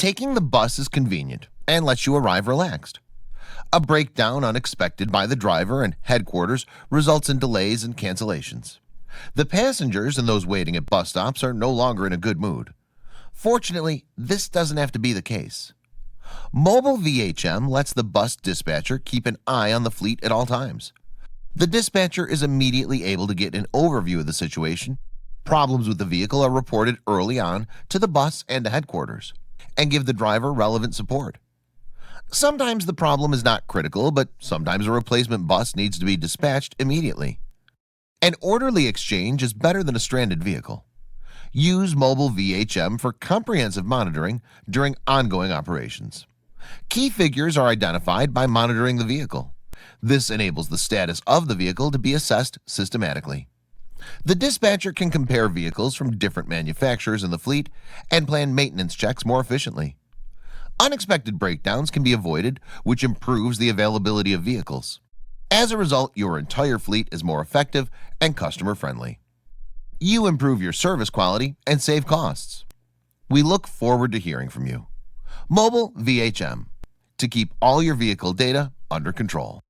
Taking the bus is convenient and lets you arrive relaxed. A breakdown unexpected by the driver and headquarters results in delays and cancellations. The passengers and those waiting at bus stops are no longer in a good mood. Fortunately, this doesn't have to be the case. MOBILEvhm lets the bus dispatcher keep an eye on the fleet at all times. The dispatcher is immediately able to get an overview of the situation. Problems with the vehicle are reported early on to the bus and to headquarters, and give the driver relevant support. Sometimes the problem is not critical, but sometimes a replacement bus needs to be dispatched immediately. An orderly exchange is better than a stranded vehicle. Use MOBILEvhm for comprehensive monitoring during ongoing operations. Key figures are identified by monitoring the vehicle. This enables the status of the vehicle to be assessed systematically. The dispatcher can compare vehicles from different manufacturers in the fleet and plan maintenance checks more efficiently. Unexpected breakdowns can be avoided, which improves the availability of vehicles. As a result, your entire fleet is more effective and customer-friendly. You improve your service quality and save costs. We look forward to hearing from you. MOBILEvhm, to keep all your vehicle data under control.